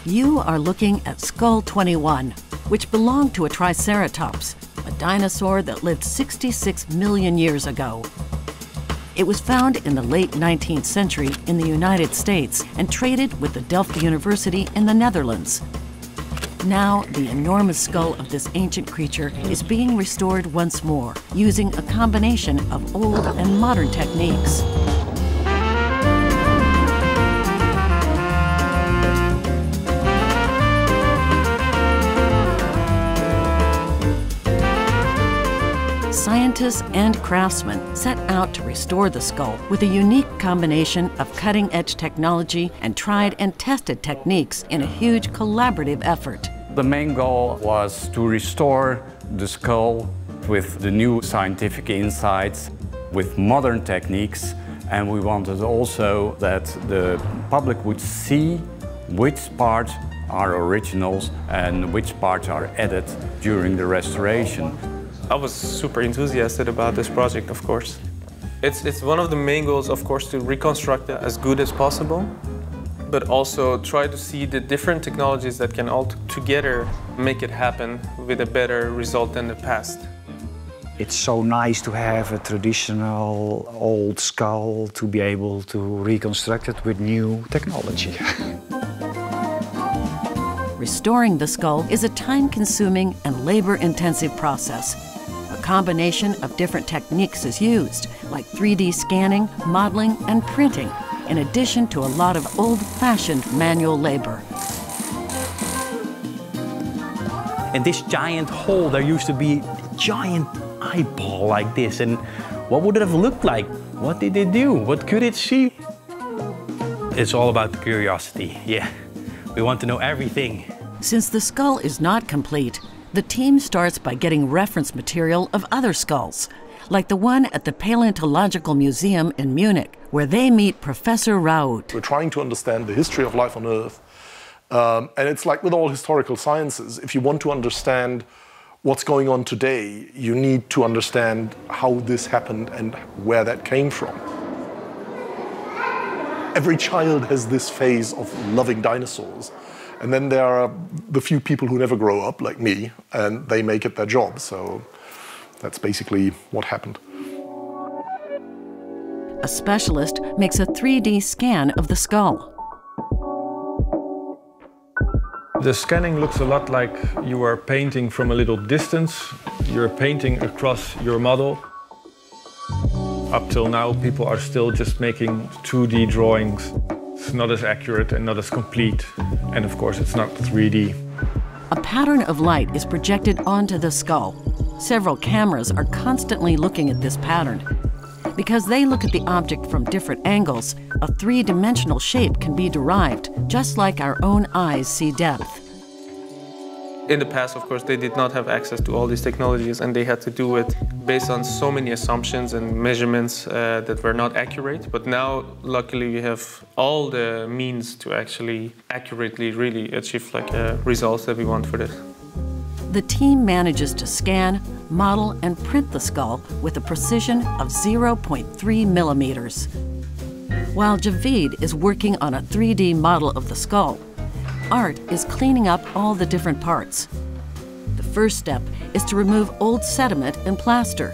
You are looking at Skull 21, which belonged to a Triceratops, a dinosaur that lived 66 million years ago. It was found in the late 19th century in the United States and traded with the Delft University in the Netherlands. Now, the enormous skull of this ancient creature is being restored once more, using a combination of old and modern techniques. Scientists and craftsmen set out to restore the skull with a unique combination of cutting-edge technology and tried and tested techniques in a huge collaborative effort. The main goal was to restore the skull with the new scientific insights, with modern techniques, and we wanted also that the public would see which parts are originals and which parts are added during the restoration. I was super enthusiastic about this project, of course. It's one of the main goals, of course, to reconstruct it as good as possible, but also try to see the different technologies that can all together make it happen with a better result than the past. It's so nice to have a traditional old skull to be able to reconstruct it with new technology. Restoring the skull is a time-consuming and labor-intensive process. A combination of different techniques is used, like 3D scanning, modeling, and printing, in addition to a lot of old-fashioned manual labor. In this giant hole, there used to be a giant eyeball like this. And what would it have looked like? What did it do? What could it see? It's all about the curiosity, yeah. We want to know everything. Since the skull is not complete, the team starts by getting reference material of other skulls, like the one at the Paleontological Museum in Munich, where they meet Professor Raoult. We're trying to understand the history of life on Earth. And it's like with all historical sciences, if you want to understand what's going on today, you need to understand how this happened and where that came from. Every child has this phase of loving dinosaurs. And then there are the few people who never grow up, like me, and they make it their job. So that's basically what happened. A specialist makes a 3D scan of the skull. The scanning looks a lot like you are painting from a little distance. You're painting across your model. Up till now, people are still just making 2D drawings. It's not as accurate and not as complete. And of course, it's not 3D. A pattern of light is projected onto the skull. Several cameras are constantly looking at this pattern. Because they look at the object from different angles, a three-dimensional shape can be derived, just like our own eyes see depth. In the past, of course, they did not have access to all these technologies, and they had to do it based on so many assumptions and measurements that were not accurate. But now, luckily, we have all the means to actually accurately really achieve results that we want for this. The team manages to scan, model, and print the skull with a precision of 0.3 millimeters. While Javid is working on a 3D model of the skull, Art is cleaning up all the different parts. The first step is to remove old sediment and plaster.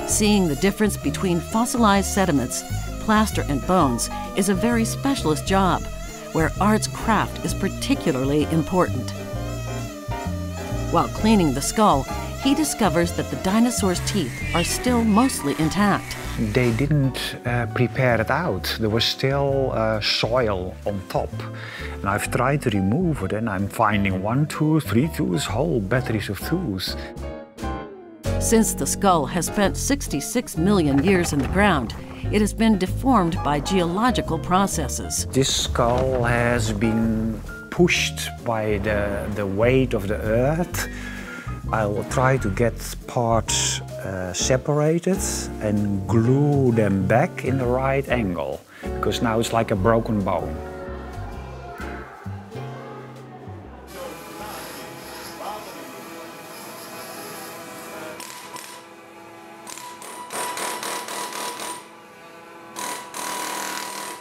Seeing the difference between fossilized sediments, plaster, and bones is a very specialist job, where Art's craft is particularly important. While cleaning the skull, he discovers that the dinosaur's teeth are still mostly intact. They didn't prepare it out. There was still soil on top. And I've tried to remove it, and I'm finding 1 tooth, 3 tooths, whole batteries of tooths. Since the skull has spent 66 million years in the ground, it has been deformed by geological processes. This skull has been pushed by the weight of the earth. I will try to get parts separated and glue them back in the right angle, because now it's like a broken bone.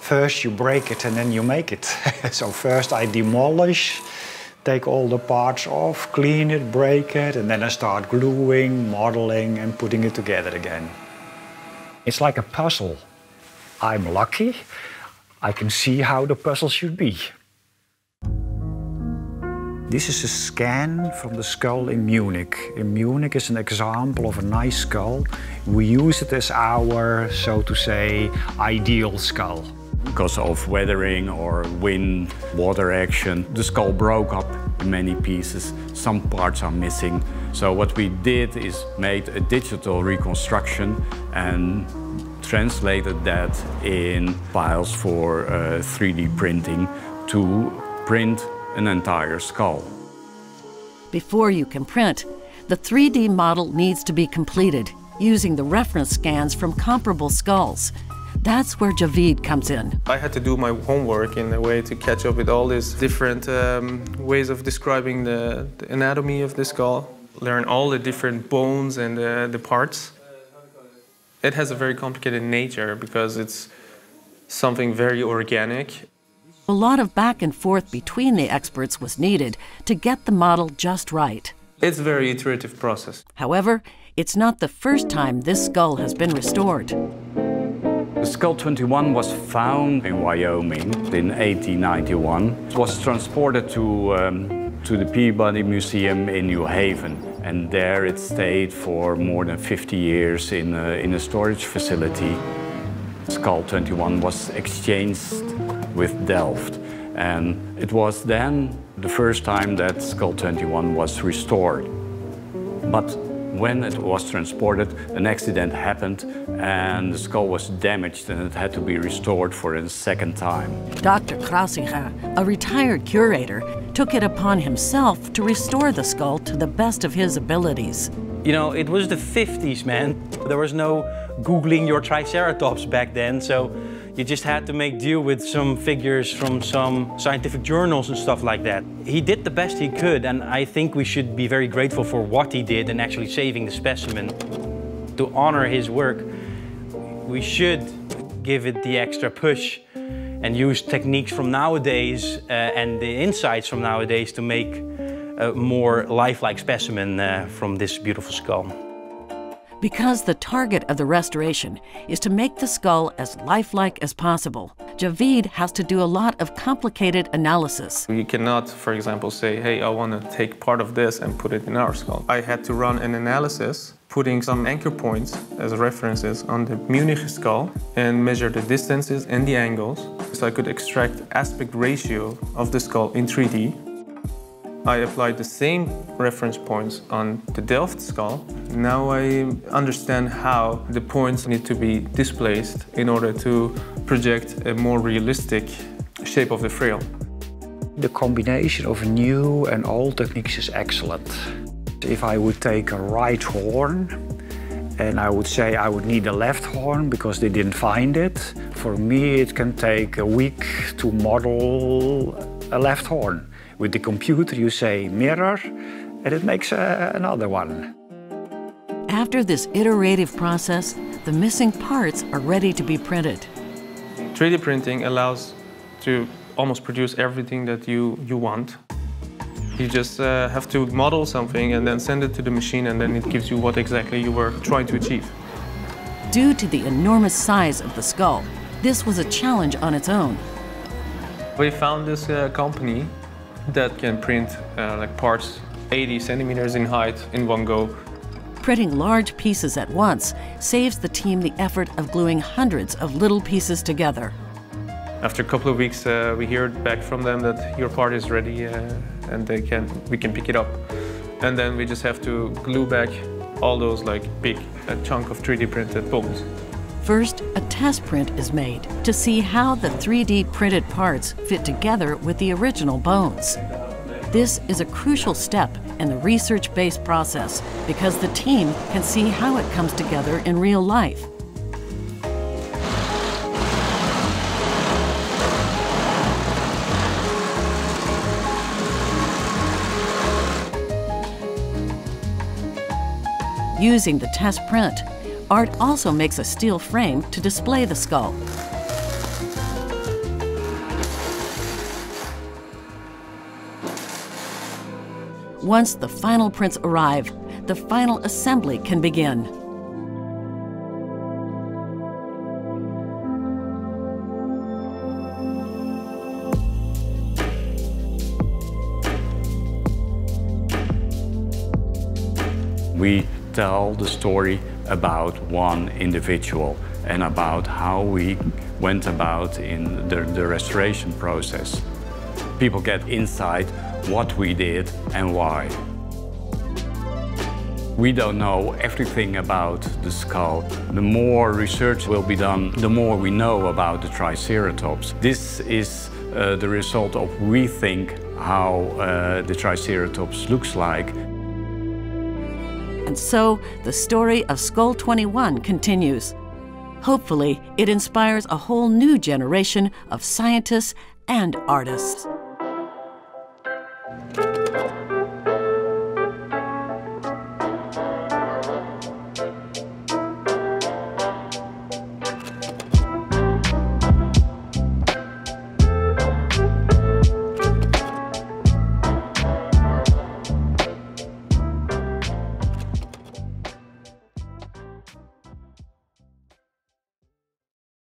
First you break it and then you make it. So first I demolish, take all the parts off, clean it, break it, and then I start gluing, modeling, and putting it together again. It's like a puzzle. I'm lucky. I can see how the puzzle should be. This is a scan from the skull in Munich. In Munich is an example of a nice skull. We use it as our, so to say, ideal skull. Because of weathering or wind, water action, the skull broke up in many pieces. Some parts are missing. So what we did is made a digital reconstruction and translated that in files for 3D printing to print an entire skull. Before you can print, the 3D model needs to be completed using the reference scans from comparable skulls. That's where Javid comes in. I had to do my homework in a way to catch up with all these different ways of describing the anatomy of the skull, learn all the different bones and the parts. It has a very complicated nature because it's something very organic. A lot of back and forth between the experts was needed to get the model just right. It's a very iterative process. However, it's not the first time this skull has been restored. The Skull 21 was found in Wyoming in 1891. It was transported to the Peabody Museum in New Haven, and there it stayed for more than 50 years in a storage facility. Skull 21 was exchanged with Delft, and it was then the first time that Skull 21 was restored. But when it was transported, an accident happened and the skull was damaged and it had to be restored for a second time. Dr. Krause, a retired curator, took it upon himself to restore the skull to the best of his abilities. You know, it was the 50s, man. There was no Googling your Triceratops back then, so you just had to make do with some figures from some scientific journals and stuff like that. He did the best he could, and I think we should be very grateful for what he did in actually saving the specimen. To honor his work, we should give it the extra push and use techniques from nowadays and the insights from nowadays to make a more lifelike specimen from this beautiful skull. Because the target of the restoration is to make the skull as lifelike as possible, Javid has to do a lot of complicated analysis. You cannot, for example, say, hey, I want to take part of this and put it in our skull. I had to run an analysis, putting some anchor points as references on the Munich skull and measure the distances and the angles, so I could extract aspect ratio of the skull in 3D. I applied the same reference points on the Delft skull. Now I understand how the points need to be displaced in order to project a more realistic shape of the frill. The combination of new and old techniques is excellent. If I would take a right horn and I would say I would need a left horn because they didn't find it, for me it can take a week to model a left horn. With the computer you say mirror and it makes another one. After this iterative process, the missing parts are ready to be printed. 3D printing allows to almost produce everything that you want. You just have to model something and then send it to the machine, and then it gives you what exactly you were trying to achieve. Due to the enormous size of the skull, this was a challenge on its own. We found this company that can print like parts 80 centimeters in height in one go. Printing large pieces at once saves the team the effort of gluing hundreds of little pieces together. After a couple of weeks, we hear back from them that your part is ready and we can pick it up. And then we just have to glue back all those like big chunk of 3D printed bones. First, a test print is made to see how the 3D printed parts fit together with the original bones. This is a crucial step in the research-based process because the team can see how it comes together in real life. Using the test print, Art also makes a steel frame to display the skull. Once the final prints arrive, the final assembly can begin. We tell the story about one individual and about how we went about in the restoration process. People get insight what we did and why. We don't know everything about the skull. The more research will be done, the more we know about the Triceratops. This is the result of we think how the Triceratops looks like. And so the story of Skull 21 continues. Hopefully, it inspires a whole new generation of scientists and artists.